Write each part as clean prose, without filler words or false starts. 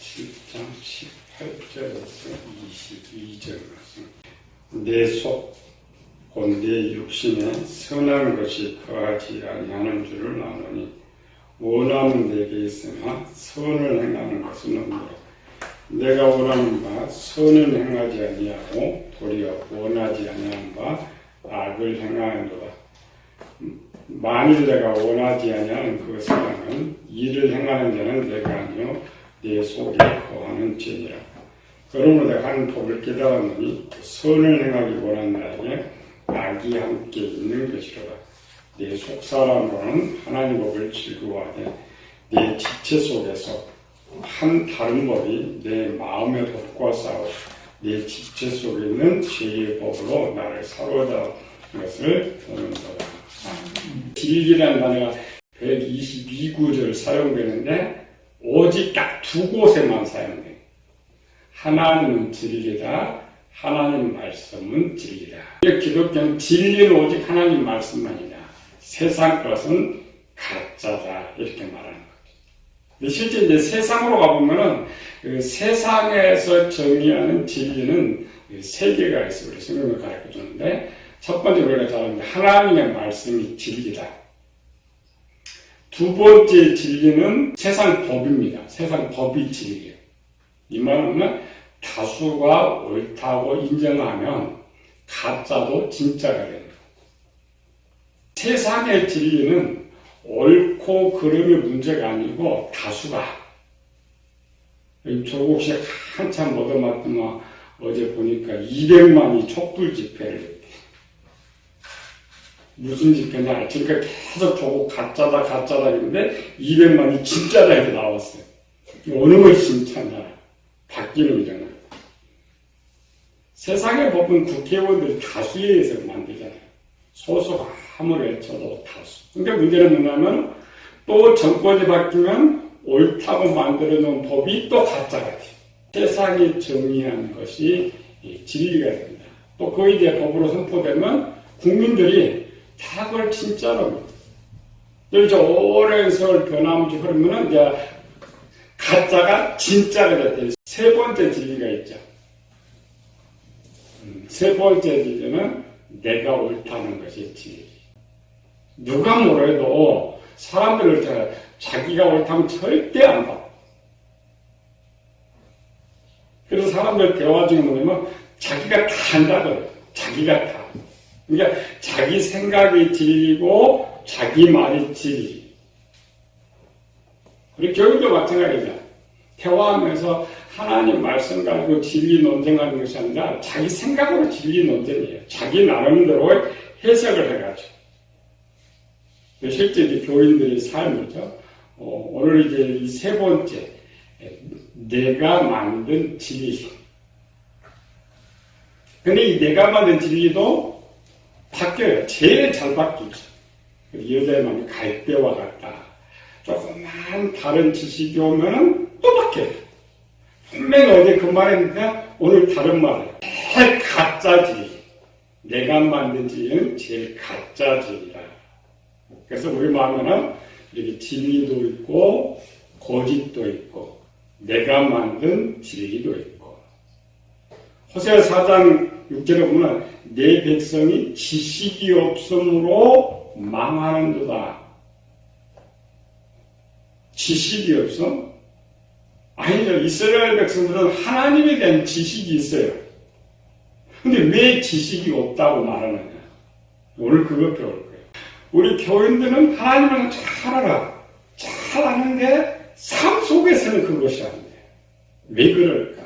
7장 18절에서 22절 내 속 곧 내 육신에 선한 것이 거하지 아니하는 줄을 아노니 원함은 내게 있으나 선을 행하는 것은 없노라. 내가 원하는 바 선은 행하지 아니하고 도리어 원하지 아니하는 바 악을 행하노라. 만일 내가 원하지 아니하는 그 사람은 이를 행하는 자는 내가 아니요 내 속에 거하는 죄니라. 그러므로 내가 하는 법을 깨달았노니 선을 행하기 원하는 나에게 악이 함께 있는 것이로다. 내 속사람으로는 하나님 법을 즐거워하되 내 지체 속에서 한 다른 법이 내 마음의 법과 싸워 내 지체 속에 있는 죄의 법으로 나를 사로잡는 것을 보는도다. 진리라는 단어가 122구절 사용되는데 오직 딱 두 곳에만 사용돼요. 하나님은 진리다, 하나님 말씀은 진리다. 기독교는 진리는 오직 하나님 말씀만이다. 세상 것은 가짜다 이렇게 말하는 거죠. 실제 이제 세상으로 가보면은 그 세상에서 정의하는 진리는 세 개가 있어요. 우리 성경을 가르쳐 주는데 첫 번째 우리가 잘 아는 하나님의 말씀이 진리다. 두 번째 진리는 세상 법입니다. 세상 법이 진리예요. 이 말은 다수가 옳다고 인정하면 가짜도 진짜가 됩니다. 세상의 진리는 옳고 그름의 문제가 아니고 다수가 조국식 한참 얻어맞더만 어제 보니까 200만이 촛불 집회를 무슨 집회냐 그러니까 계속 조국 가짜다 했는데 200만이 진짜다 이렇게 나왔어요. 어느 것이 진짜냐 바뀌는 거잖아. 세상의 법은 국회의원들이 다수에 의해서 만들잖아요. 소수가 아무리 외쳐도 다수. 그러니까 문제는 뭐냐면 또 정권이 바뀌면 옳다고 만들어놓은 법이 또 가짜가 돼요. 세상이 정의한 것이 진리가 됩니다. 또 그에 대해 법으로 선포되면 국민들이 다 그걸 진짜로 믿어요. 이제 오랜 세월 변함없이 그러면은 이제 가짜가 진짜가 돼요. 세 번째 진리가 있죠. 세 번째 진리는 내가 옳다는 것이 진리. 누가 뭐래도 사람들을 자기가 옳다면 절대 안 봐. 그래서 사람들 대화 중에 뭐냐면 자기가 다 안다고요. 자기가 다. 그러니까 자기 생각이 진리고 자기 말이 진리. 우리 교육도 마찬가지죠. 대화하면서 하나님 말씀 가지고 진리 논쟁하는 것이 아니라 자기 생각으로 진리 논쟁이에요. 자기 나름대로 해석을 해가지고. 실제 이제 교인들의 삶이죠. 오늘 이제 이 세 번째, 내가 만든 진리. 근데 이 내가 만든 진리도 바뀌어요. 제일 잘 바뀌죠. 여자의 마음이 갈대와 같다. 조금만 다른 지식이 오면은 또 바뀌어요. 분명히 어제 그 말했는데 오늘 다른 말이에요. 제일 가짜 진리. 내가 만든 진리는 제일 가짜 진리다. 그래서 우리 마음에는 이렇게 진리도 있고 거짓도 있고 내가 만든 진리도 있고 호세아 4장 6절에 보면 내 백성이 지식이 없음으로 망하는도다. 지식이 없음? 아니죠. 이스라엘 백성들은 하나님에 대한 지식이 있어요. 근데 왜 지식이 없다고 말하느냐? 오늘 그거 배울 거예요. 우리 교인들은 하나님을 잘 알아. 잘 아는데 삶 속에서는 그것이 안 돼요. 왜 그럴까?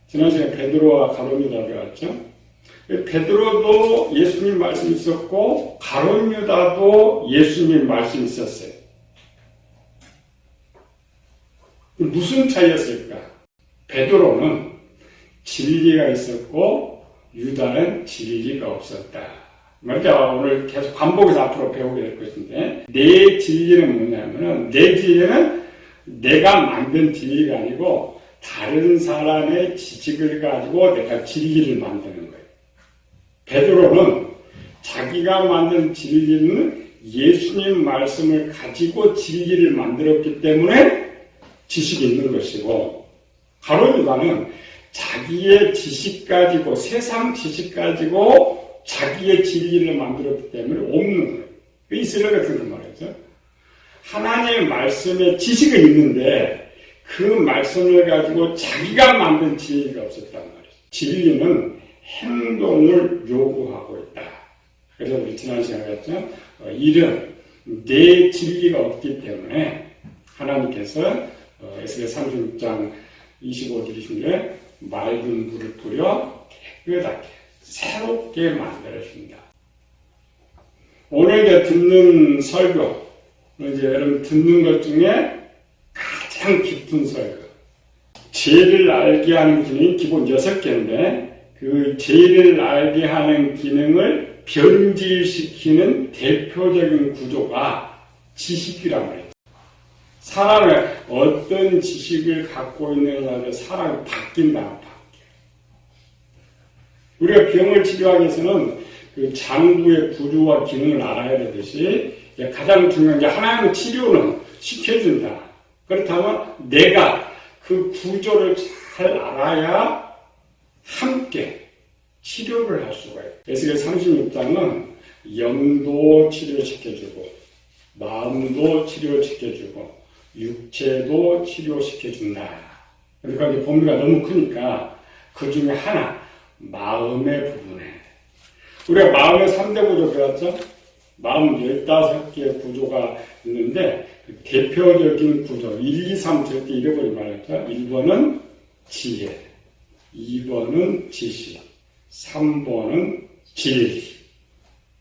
지난 시간에 베드로와 가룟유다 배웠죠? 베드로도 예수님 말씀이 있었고 가룟유다도 예수님 말씀이 있었어요. 무슨 차이였을까? 베드로는 진리가 있었고 유다는 진리가 없었다. 먼저 오늘 계속 반복해서 앞으로 배우게 될 것인데 내 진리는 뭐냐면 내 진리는 내가 만든 진리가 아니고 다른 사람의 지식을 가지고 내가 진리를 만드는 거예요. 베드로는 자기가 만든 진리는 예수님 말씀을 가지고 진리를 만들었기 때문에 지식이 있는 것이고, 가룟 유다는 자기의 지식 가지고, 세상 지식 가지고 자기의 진리를 만들었기 때문에 없는 거예요. 이스라엘 같은 그 말이죠. 하나님의 말씀에 지식은 있는데 그 말씀을 가지고 자기가 만든 진리가 없었단 말이에요. 진리는 행동을 요구하고 있다. 그래서 우리 지난 시간에 했죠. 일은 내 진리가 없기 때문에 하나님께서 에스겔 36장 25절 26절에 맑은 물을 뿌려 깨끗하게 새롭게 만들어줍니다. 오늘 이제 듣는 설교, 이제 여러분 듣는 것 중에 가장 깊은 설교. 죄를 알게 하는 기능이 기본 6개인데, 그 죄를 알게 하는 기능을 변질시키는 대표적인 구조가 지식이란 말이에요. 사람의 어떤 지식을 갖고 있느냐에 사람이 바뀐다, 안 바뀌어. 우리가 병을 치료하기 위해서는 그 장부의 구조와 기능을 알아야 되듯이 가장 중요한 게 하나님의 치료는 시켜준다. 그렇다면 내가 그 구조를 잘 알아야 함께 치료를 할 수가 있어요. 에스겔 36장은 영도 치료시켜주고 마음도 치료시켜주고 육체도 치료시켜준다. 그러니까 이제 범위가 너무 크니까 그 중에 하나, 마음의 부분에. 우리가 마음의 3대 구조 배웠죠? 마음 15개의 구조가 있는데 대표적인 구조 1, 2, 3 절대 잃어버리지 말았죠. 1번은 지혜, 2번은 지식, 3번은 진리.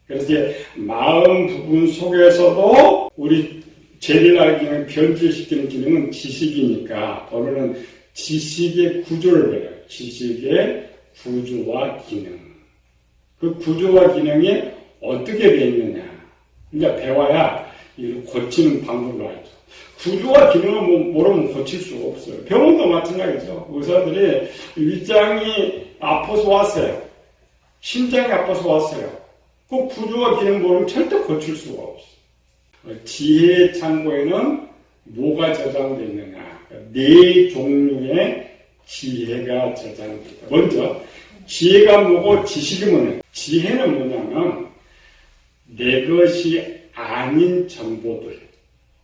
그래서 이제 마음 부분 속에서도 우리 죄를 알기 위해 변질시키는 기능은 지식이니까 오늘은 지식의 구조를 배워요. 지식의 구조와 기능. 그 구조와 기능이 어떻게 되어 있느냐. 그러니까 배워야 이걸 고치는 방법을 알죠. 구조와 기능을 모르면 고칠 수가 없어요. 병원도 마찬가지죠. 의사들이 윗장이 아파서 왔어요. 심장이 아파서 왔어요. 그 구조와 기능 모르면 절대 고칠 수가 없어요. 지혜의 창고에는 뭐가 저장되어 있느냐. 4종류의 지혜가 저장되어 있다. 먼저 지혜가 뭐고 지식이 뭐냐. 지혜는 뭐냐면 내 것이 아닌 정보들,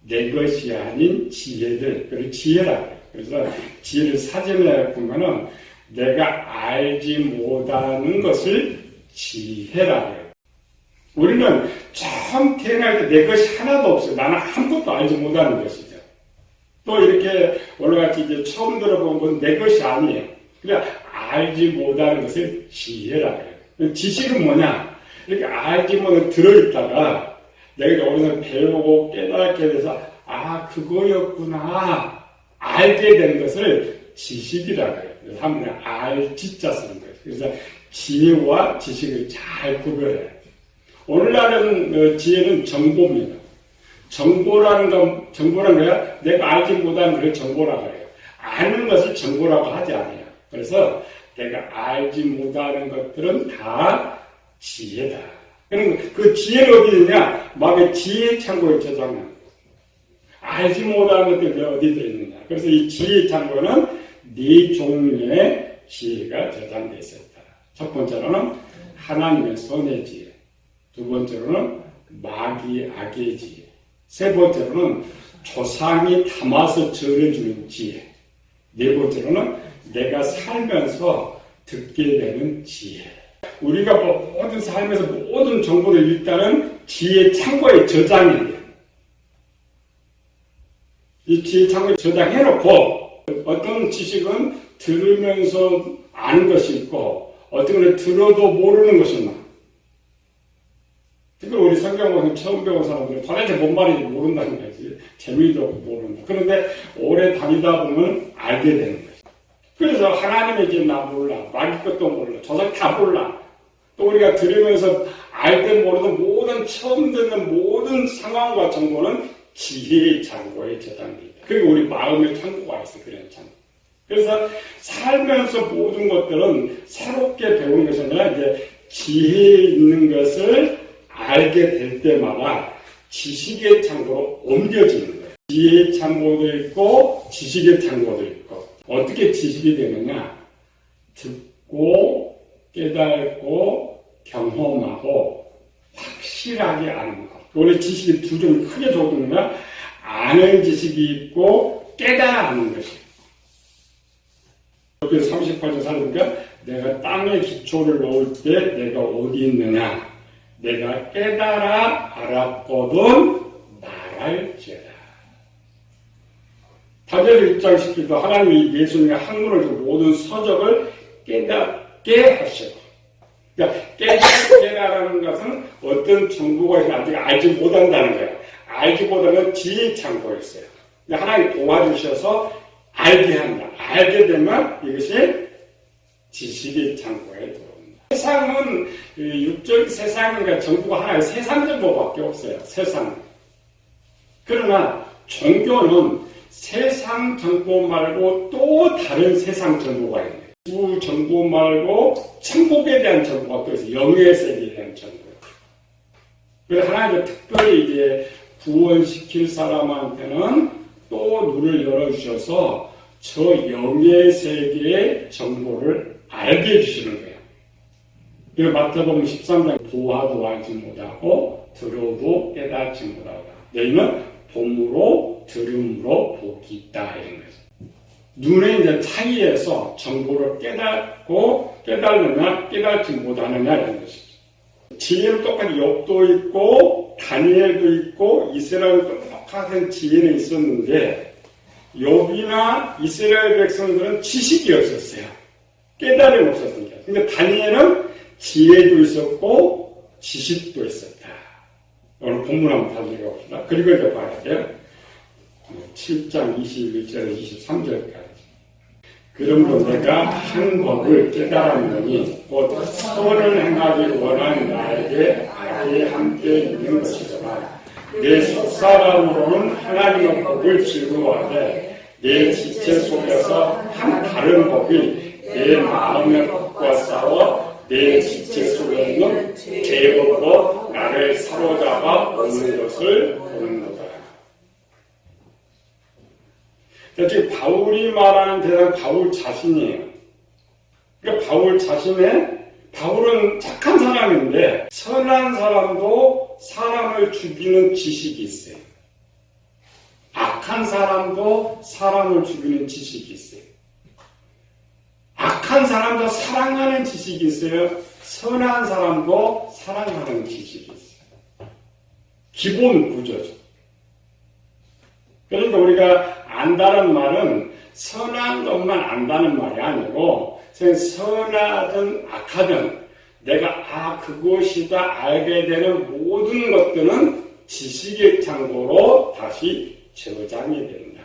내 것이 아닌 지혜들, 그걸 지혜라고 해요. 그래서 지혜를 사전에 보면은 내가 알지 못하는 것을 지혜라고 해요. 우리는 처음 태어날 때 내 것이 하나도 없어요. 나는 아무것도 알지 못하는 것이죠. 또 이렇게 올라같이 이제 처음 들어본 건 내 것이 아니에요. 그냥 알지 못하는 것을 지혜라고 해요. 지식은 뭐냐? 이렇게 알지 못하는 들어있다가 내가 어디서 배우고 깨닫게 돼서 그거였구나 알게 된 것을 지식이라고 해요. 한번에 알지자 쓰는 거예요. 그래서 지혜와 지식을 잘 구별해요. 오늘날은 지혜는 정보입니다. 정보라는 거야 내가 알지 못하는 걸 정보라고 해요. 아는 것을 정보라고 하지 않아요. 그래서 내가 알지 못하는 것들은 다 지혜다. 그럼 그 지혜는 어디 있느냐? 마음의 지혜 창고에 저장하는 거예요. 알지 못하는 것들이 어디 들어있느냐? 그래서 이 지혜 창고는 4종류의 지혜가 저장되어 있었다. 첫 번째로는 하나님의 손의 지혜, 두 번째로는 마귀 악의 지혜, 세 번째로는 조상이 담아서 전해주는 지혜, 네 번째로는 내가 살면서 듣게 되는 지혜. 우리가 모든 삶에서 모든 정보를 일단은 지혜 창고에 저장해요. 이 지혜 창고에 저장해놓고 어떤 지식은 들으면서 아는 것이 있고 어떤 건 들어도 모르는 것이 있나. 특히 우리 성경 보면 처음 배운 사람들은 도대체 뭔 말인지 모른다는 거지. 재미도 없고 모른다. 그런데 오래 다니다 보면 알게 되는 거지. 그래서 하나님의 길 나 몰라. 마귀 것도 몰라. 조상 다 몰라. 또 우리가 들으면서 알때 모르는 모든 처음 듣는 모든 상황과 정보는 지혜의 창고에 저장돼 있다. 그리고 우리 마음의 창고가 있어. 그런 창고. 그래서 살면서 모든 것들은 새롭게 배우는 것이 아니라 이제 지혜에 있는 것을 알게 될 때마다 지식의 창고로 옮겨지는 거예요. 지혜의 창고도 있고 지식의 창고도 있고. 어떻게 지식이 되느냐? 듣고 깨닫고 경험하고 확실하게 아는 것. 원래 지식이 두 종 크게 조금이나 아는 지식이 있고 깨달아 아는 것이. 여기 38절 살니까 내가 땅에 기초를 놓을 때 내가 어디 있느냐? 내가 깨달아 알았거든 말할지어다. 다니엘 1장 10절도 하나님이 예수님의 학문을 주고 모든 서적을 깨닫게 하시고. 그러니까 깨달아라는 것은 어떤 정보가 있는지 아직 알지 못한다는 거예요. 알지 못하면 지혜 창고에 있어요. 하나님 도와주셔서 알게 한다. 알게 되면 이것이 지식의 창고에 들어옵니다. 세상은 육적 세상인가 정보가 하나의 세상 정보밖에 없어요. 세상. 그러나 종교는 세상 정보 말고 또 다른 세상 정보가 있네요. 그 정보 말고 천국에 대한 정보가 또 있어요. 영의 세계에 대한 정보. 그래서 하나님은 특별히 이제 구원시킬 사람한테는 또 눈을 열어주셔서 저 영의 세계의 정보를 알게 해주시는 거예요. 그리고 마태복음 13장 보아도 알지 못하고 들어도 깨닫지 못하다. 너희는 봄으로 들음으로 복이 있다 이런 거죠. 눈의 이제 차이에서 정보를 깨닫고 깨달느냐 깨닫지 못하느냐 이런 것이죠. 지혜는 똑같이 욥도 있고 다니엘도 있고 이스라엘도 똑같은 지혜는 있었는데 욥이나 이스라엘 백성들은 지식이 없었어요. 깨달음이 없었으니까. 근데 다니엘은 지혜도 있었고 지식도 있었다. 오늘 본문 한번 다시 봅시다. 그리고 이제 봐야 돼요. 7장 21절 23절까지. 그러므로 내가 한 법을 깨달았느니 곧 선을 행하기 원하는 나에게 악이 함께 있는 것이더라. 내 속사람으로는 하나님의 법을 즐거워하되 내 지체 속에서 한 다른 법이 내 마음의 법과 싸워 내 지체 속에 있는 죄법으로 나를 사로잡아 오는 것을 보는 거다. 지금 바울이 말하는 대상은 바울 자신이에요. 그러니까 바울은 착한 사람인데 선한 사람도 사람을 죽이는 지식이 있어요. 악한 사람도 사람을 죽이는 지식이 있어요. 악한 사람도 사랑하는 지식이 있어요. 선한 사람도 사랑하는 지식이 있어요. 기본 구조죠. 그러니까 우리가 안다는 말은 선한 것만 안다는 말이 아니고 선하든 악하든 내가 그것이다 알게 되는 모든 것들은 지식의 창고로 다시 저장이 된다.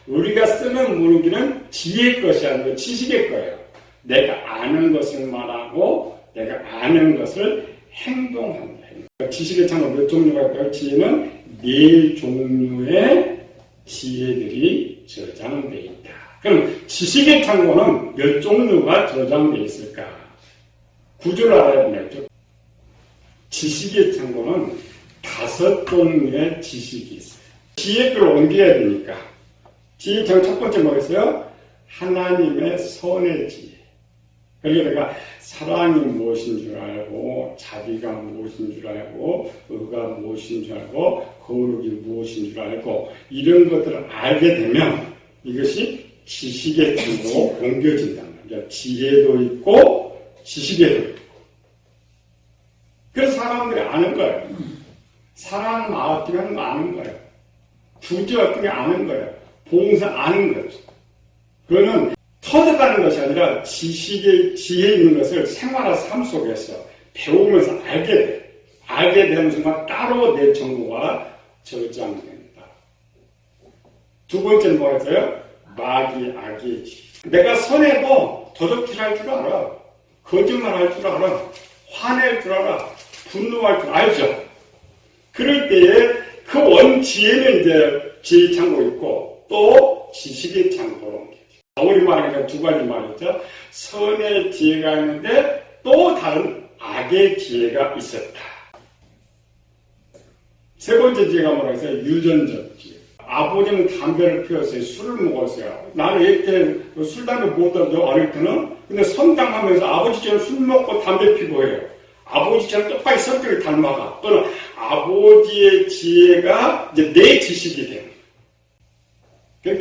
우리가 쓰는 문기는 지혜의 것이 아니고 지식의 거예요. 내가 아는 것을 말하고 내가 아는 것을 행동한다. 지식의 창고 몇 종류가 있다고? 지혜는 4종류의 지혜들이 저장되어 있다. 그럼 지식의 창고는 몇 종류가 저장되어 있을까? 구조를 알아야 되겠죠. 지식의 창고는 5종류의 지식이 있어요. 지혜를 옮겨야 되니까. 지혜의 창고 첫 번째 뭐겠어요? 하나님의 선의 지혜. 그러니까 내가 사랑이 무엇인 줄 알고, 자비가 무엇인 줄 알고, 의가 무엇인 줄 알고, 거룩이 무엇인 줄 알고, 이런 것들을 알게 되면 이것이 지식의 창고로 옮겨진단 말이야. 지혜도 있고, 지식에도 있고. 그래서 사람들이 아는 거예요. 사랑 어떻게 하는 거 아는 거예요. 구제 어떻게 아는 거예요. 봉사 아는 거죠. 그거는 터득하는 것이 아니라 지식의 지혜 있는 것을 생활화 삶 속에서 배우면서 알게 돼. 알게 되는 순간 따로 내 정보가 저장됩니다. 두 번째는 뭐였어요? 마귀, 악의 지혜. 내가 선해도 도적질할 줄 알아. 거짓말할 줄 알아. 화낼 줄 알아. 분노할 줄 알죠. 그럴 때에 그 원지혜는 이제 지혜의 창고 있고 또 지식의 창고로 바울이 말하니까 2가지 말이죠. 선의 지혜가 있는데 또 다른 악의 지혜가 있었다. 세 번째 지혜가 뭐라고 했어요? 유전적 지혜. 아버지는 담배를 피웠어요. 술을 먹었어요. 나는 이렇게 술, 담배 못 하죠. 아르테는. 근데 성장하면서 아버지처럼 술 먹고 담배 피고 해요. 아버지처럼 똑같이 성격을 닮아가. 또는 아버지의 지혜가 이제 내 지식이 돼요.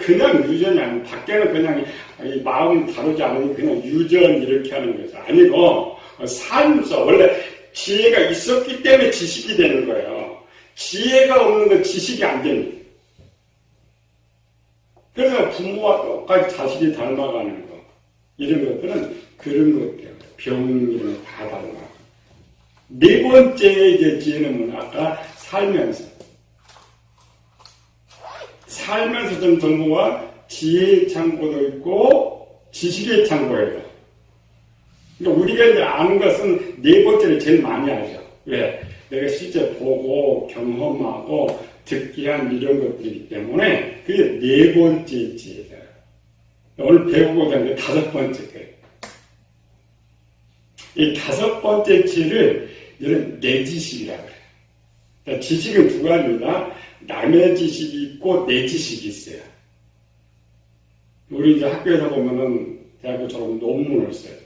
그냥 유전이 아니고, 밖에는 그냥 마음 다루지 않으니 그냥 유전 이렇게 하는 거죠. 아니고, 삶에서 원래 지혜가 있었기 때문에 지식이 되는 거예요. 지혜가 없는 건 지식이 안 됩니다. 그래서 부모와 똑같이 자식이 닮아가는 거. 이런 것들은 그런 것들. 병 이런 거 다 닮아가. 네 번째 이제 지혜는 뭐냐? 아까 살면서. 살면서 좀 정보와 지혜의 창고도 있고 지식의 창고예요. 그러니까 우리가 이제 아는 것은 네 번째를 제일 많이 알죠. 왜? 내가 실제 보고 경험하고 듣기 한 이런 것들이기 때문에 그게 네 번째 지혜다. 오늘 배우고자 하는 게 다섯 번째 거예요. 이 다섯 번째 지혜를 이런 내 지식이라고 해요. 그러니까 지식은 두 가지입니다. 남의 지식이 있고 내 지식이 있어요. 우리 이제 학교에서 보면은 대학교 졸업 논문을 써요.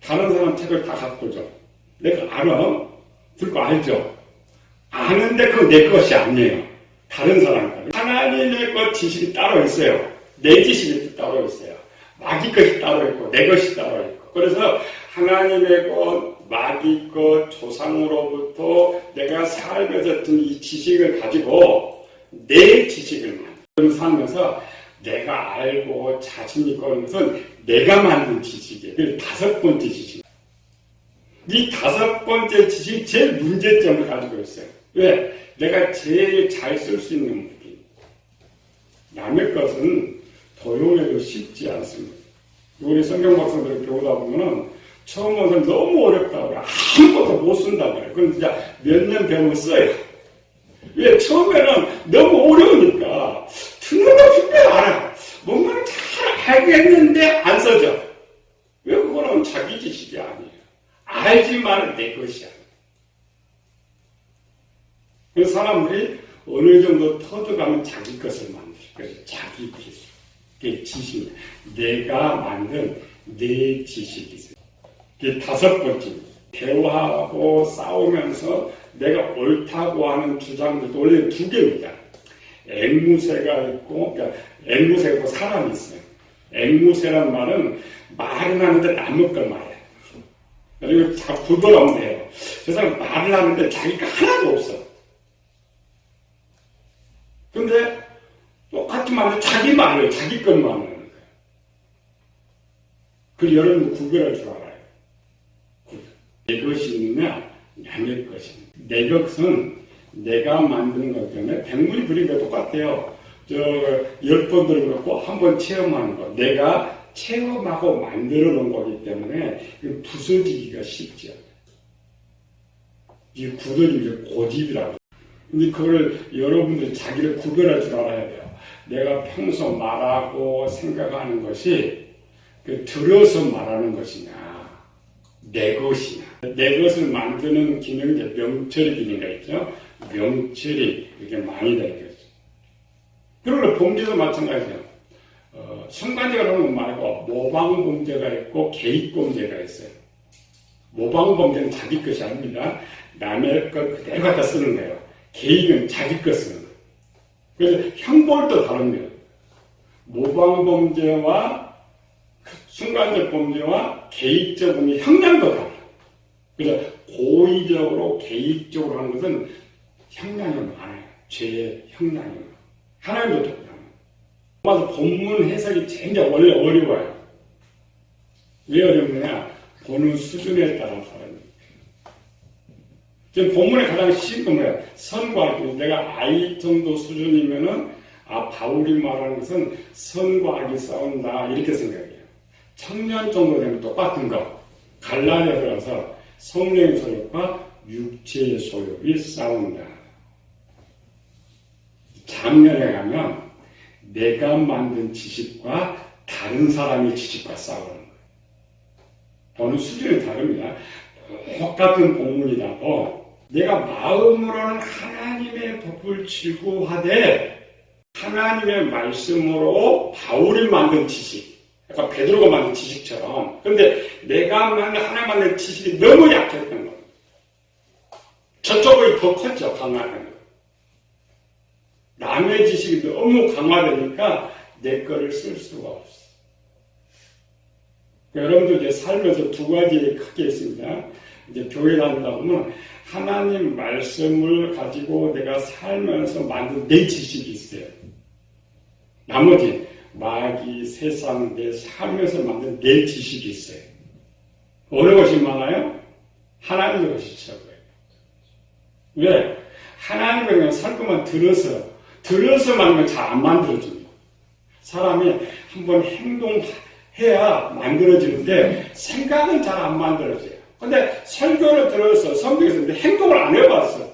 다른 사람 책을 다 갖고 줘. 내가 알아. 들고 알죠. 아는데 그건 내 것이 아니에요. 다른 사람 거. 하나님의 것 지식이 따로 있어요. 내 지식이 따로 있어요. 마귀 것이 따로 있고 내 것이 따로 있고. 그래서 하나님의 것, 마귀 것, 조상으로부터 내가 살면서 어떤 이 지식을 가지고 내 지식을 살면서 내가 알고 자신 있고 하는 것은 내가 만든 지식이에요. 그래서 다섯 번째 지식. 이 다섯 번째 지식이 제일 문제점을 가지고 있어요. 왜? 내가 제일 잘 쓸 수 있는 무기. 남의 것은 도용해도 쉽지 않습니다. 우리 성경 박사들을 배우다 보면은 처음 와서 너무 어렵다고 그래. 아무것도 못 쓴다고 그래. 그럼 진짜 몇 년 배우면 써요. 왜? 처음에는 너무 어려우니까 듣는 거 분명히 알아. 뭔가를 잘 알겠는데 안 써져. 왜? 그거는 자기 지식이 아니에요. 알지만 내 것이 아니에요. 그래서 사람들이 어느 정도 터득하면 자기 것을 만들어요. 그래서 자기 기술. 그게 지식이에요. 내가 만든 내 지식이 있어요. 그게 다섯 번째. 대화하고 싸우면서 내가 옳다고 하는 주장들도 원래 두 개입니다. 앵무새가 있고, 그러니까 앵무새가 있고 사람이 있어요. 앵무새란 말은 말은 하는데 남의 걸 말해요. 그리고 자꾸 구별하면 돼요. 저 사람 말을 하는데 자기가 하나도 없어. 근데 똑같은 말을 자기 말을, 자기 것만 하는 거예요. 그걸 여러분도 구별할 줄 알아요. 내 것이 있느냐, 남의 것이 있느냐. 내 것은 내가 만드는 것 때문에 백문이 불이가 똑같아요. 10번 들은 거고 한 번 체험하는 거. 내가 체험하고 만들어 놓은 거기 때문에 부서지기가 쉽지 않아요. 이 굳어지기 고집이라고. 근데 그걸 여러분들이 자기를 구별할 줄 알아야 돼요. 내가 평소 말하고 생각하는 것이 들어서 말하는 것이냐, 내 것이냐. 내 것을 만드는 기능이 이제 명철의 기능이 있죠. 명철이 이렇게 많이 되겠죠. 그리고 범죄도 마찬가지예요. 순간적으로는 말고 모방범죄가 있고 개입범죄가 있어요. 모방범죄는 자기 것이 아닙니다. 남의 것 그대로 갖다 쓰는 거예요. 개입은 자기 것 쓰는 거예요. 그래서 형벌도 다릅니다. 모방범죄와 순간적 범죄와 개입적 범죄 형량도 달라요. 그래서 고의적으로 개입적으로 하는 것은 형량이 많아요. 죄의 형량이 많아요. 하나님도 똑같아요. 그래서 본문 해석이 진짜 원래 어려워요. 왜 어렵느냐? 보는 수준에 따라서. 지금 본문에 가장 쉬운 건 뭐야? 선과 악이. 내가 아이 정도 수준이면은, 바울이 말하는 것은 선과 악이 싸운다. 이렇게 생각해요. 청년 정도 되면 똑같은 거. 갈라디아서 들어서 성령의 소욕과 육체의 소욕이 싸운다. 작년에 가면 내가 만든 지식과 다른 사람의 지식과 싸우는 거예요. 보는 수준이 다릅니다. 똑같은 본문이라도 내가 마음으로는 하나님의 법을 즐거워하되 하나님의 말씀으로 바울이 만든 지식, 약간 베드로가 만든 지식처럼. 그런데 내가 하나 만든 지식이 너무 약했던 거예요. 저쪽이 더 컸죠, 강화하는 거. 남의 지식이 너무 강화되니까 내 거를 쓸 수가 없어. 여러분도 이제 살면서 두 가지 크게 있습니다. 이제 교회 다니다 보면 하나님 말씀을 가지고 내가 살면서 만든 내 지식이 있어요. 나머지 마귀, 세상, 내 삶에서 만든 내 지식이 있어요. 어느 것이 많아요? 하나님의 것이 최고예요. 왜? 하나님의 그냥 살 것만 들어서 만든 건 잘 안 만들어집니다. 사람이 한번 행동해야 만들어지는데 생각은 잘 안 만들어져요. 근데 설교를 들어서 성경에서 행동을 안 해봤어.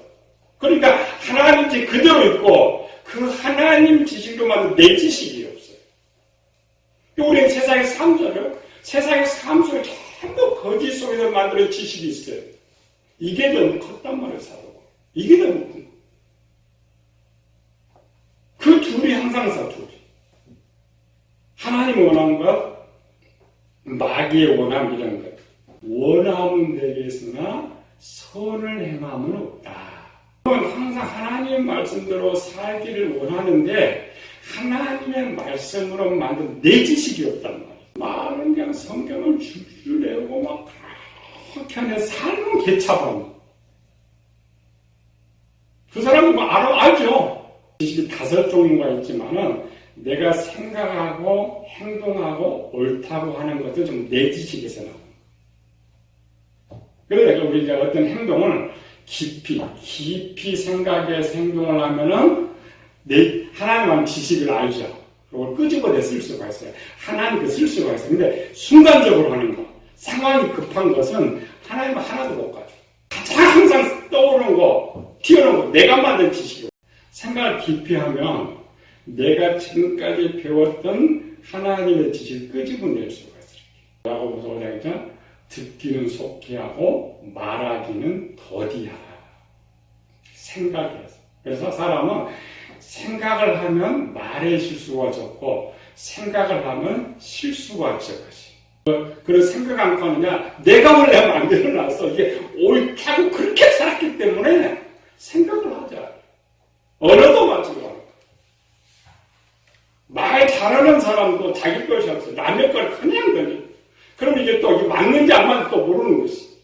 그러니까 하나님 지 그대로 있고 그 하나님 지식으로 만든 내 지식이 없어요. 우리는 세상의 삶 속에 전부 거짓 속에서 만들어진 지식이 있어요. 이게 너무 컸단 말이에요, 사도가. 이게 너무 큰 거예요. 그 둘이 항상 둘이. 하나님 원하는 것, 마귀의 원함 이런 것. 원함은 되겠으나 선을 행함은 없다. 항상 하나님 말씀대로 살기를 원하는데 하나님의 말씀으로 만든 내 지식이 없단 말이에요. 말은 그냥 성경을 줄줄 외우고 막 그렇게 하면 삶은 개차반. 그 사람은 뭐 알죠. 지식이 5종류가 있지만은 내가 생각하고 행동하고 옳다고 하는 것도 좀 내 지식에서 나옵니다. 그래서 우리가 어떤 행동을 깊이 생각해서 행동을 하면은 하나님은 지식을 알죠. 그걸 끄집어내 쓸 수가 있어요. 하나님께 쓸 수가 있어요. 근데 순간적으로 하는 거, 상황이 급한 것은 하나님은 하나도 못 가져. 가장 항상 떠오르는 거, 튀어나오는 거, 내가 만든 지식이고. 생각을 깊이 하면 내가 지금까지 배웠던 하나님의 지식을 끄집어낼 수가 있어요. 야고보서 5장에 듣기는 속히 하고 말하기는 더디하라. 생각해서. 그래서 사람은 생각을 하면 말의 실수가 적고 생각을 하면 실수가 적으시. 그래서 생각 안 하느냐? 내가 원래 만들어놨어. 이게 옳다고 그렇게 살았기 때문에 생각을 하자. 언어도 마찬가지고. 말 잘하는 사람도 자기 것이 없어. 남의 걸 그냥 들려. 그럼 이게 또 맞는지 안 맞는지 또 모르는 것이.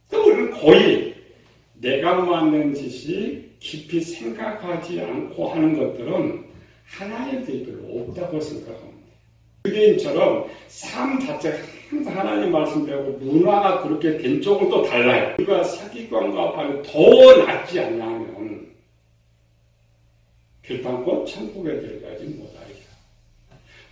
또 우리는 거의 내가 맞는 지식 깊이 생각하지 않고 하는 것들은 하나님의 뜻이 별로 없다고 생각합니다. 유대인처럼 삶 자체가 항상 하나님 말씀 배우고 문화가 그렇게 된 쪽은 또 달라요. 우리가 세계관과 반면 더 낫지 않냐면 결단코 천국에 들어가지 못하리라.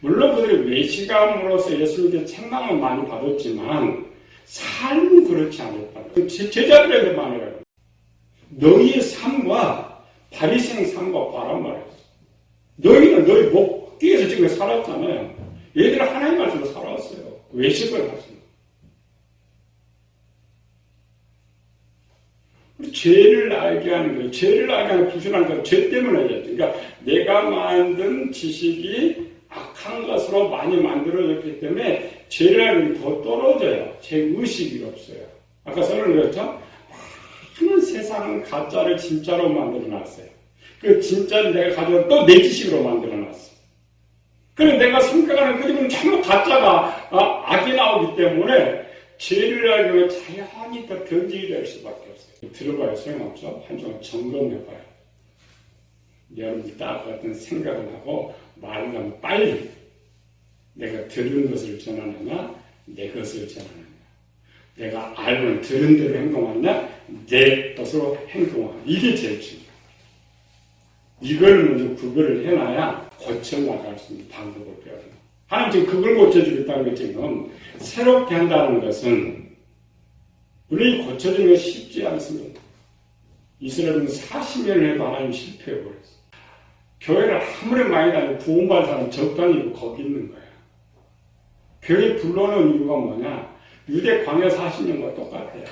물론 그들이 외식함으로써 예수님께 책망을 많이 받았지만 삶은 그렇지 않았다. 제자들에게 말해요. 너희의 삶과 바리새인 삶과 바란 말이었어. 너희는 너희 목 뒤에서 지금 살았잖아요. 얘들은 하나님 말씀으로 살아왔어요. 외식을 하십니다. 죄를 알게 하는 거예요. 죄를 알게 하는 부실한 건 죄 때문에 해야죠. 그러니까 내가 만든 지식이 악한 것으로 많이 만들어졌기 때문에 죄를 알는 게 더 떨어져요. 죄의식이 없어요. 아까 설명드렸죠? 많은 세상은 가짜를 진짜로 만들어놨어요. 그 진짜를 내가 가져온 또 내 지식으로 만들어놨어요. 그래서 내가 생각하는 그림은 전부 가짜가 악이 나오기 때문에 죄를 알면 자연히 더 변질이 될 수밖에 없어요. 들어봐요. 소용없죠? 한동안 점검해봐요. 여러분이 딱 어떤 생각을 하고 말을 하면 빨리 내가 들은 것을 전하느냐 내 것을 전하느냐 내가 알면 들은 대로 행동하느냐 내 것으로 행동하느냐 이게 제일 중요해요. 이걸 먼저 구별을 해놔야 고쳐나갈 수 있는 방법을 배워요. 하나님 지금 그걸 고쳐주겠다는 것 지금 새롭게 한다는 것은 물론 고쳐주는 게 쉽지 않습니다. 이스라엘은 40년을 해도 하나님 실패해버렸어요. 교회를 아무리 많이 다니고 구원받은 사람 적당히 거기 있는 거야. 교회 불러놓은 이유가 뭐냐? 유대 광야 40년과 똑같아요.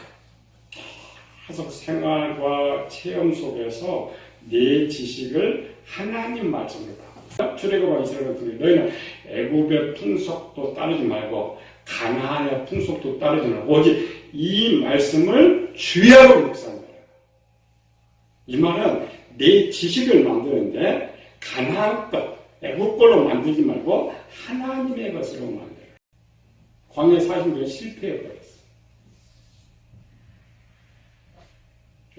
계속 생활과 체험 속에서 내 지식을 하나님 말씀으로 바꿔. 출애굽한 이스라엘 같은 경우 너희는 애굽의 풍속도 따르지 말고 가나안의 풍속도 따르지 말고 오직 이 말씀을 주야로 묵상하라. 이 말은 내 지식을 만드는데 가나안 것, 애국 걸로 만들지 말고 하나님의 것으로 만들어. 광야 40년에 실패해버렸어.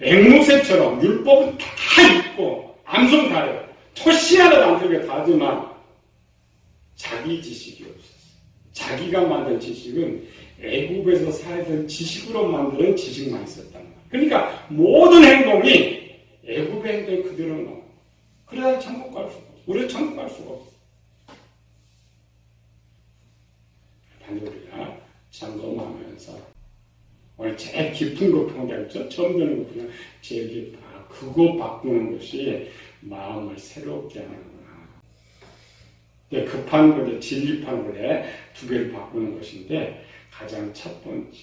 앵무새처럼 율법은 다 있고 암송 다 해요. 토시 하나도 안 들게 다 하지만 자기 지식이 없었어. 자기가 만든 지식은 애국에서 살던 지식으로 만드는 지식만 있었단 말이야. 그러니까 모든 행동이 애국의 행동이 그대로 나와. 그래야 천국 갈 수가 없어. 우리는 천국 갈 수가 없어. 반대로 우리가 점검하면서 오늘 제일 깊은 거 포기하죠. 처음 듣는 거 그냥 제일 깊어. 그거 바꾸는 것이 마음을 새롭게 하는구나. 급한 거에 진리판 거에 두 개를 바꾸는 것인데 가장 첫 번째.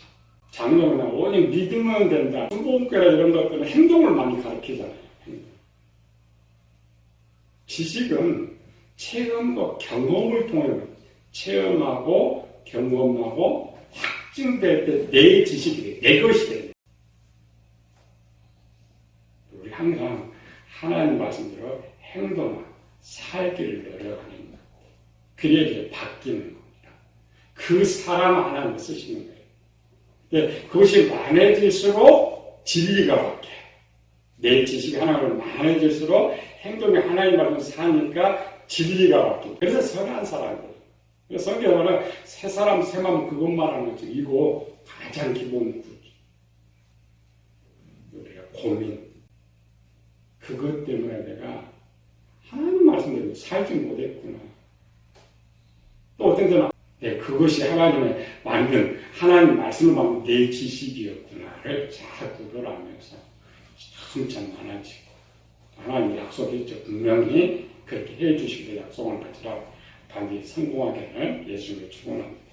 장로나 오직 믿으면 된다. 수보음교라 이런 것들은 행동을 많이 가르치잖아요. 지식은 체험과 경험을 통해 체험하고 경험하고 확증될 때 내 지식이 내 것이 됩니다. 우리 항상 하나님 말씀대로 행동하고 살기를 노력하는 것. 그래야 이제 바뀌는 겁니다. 그 사람 하나님을 쓰시는 거예요. 근데 그것이 많아질수록 진리가 바뀌어요. 내 지식이 하나님을 많아질수록 행동이 하나님 말씀 사니까 진리가 바뀌어요. 그래서 선한 사람이에요. 그래서 성경은 새 사람 새 마음 그것만 하는 거죠. 이거 가장 기본 우리가 고민. 그것 때문에 내가 하나님 말씀대로 살지 못했구나. 또 어떤 때는 그것이 하나님의 만든 하나님 말씀을 만든 내 지식이었구나를 잘 구별하면서 참 많아지고 하나님 약속했죠. 분명히 그렇게 해주시기로 약속을 받으라 반드시 성공하기를 예수님을 축원합니다.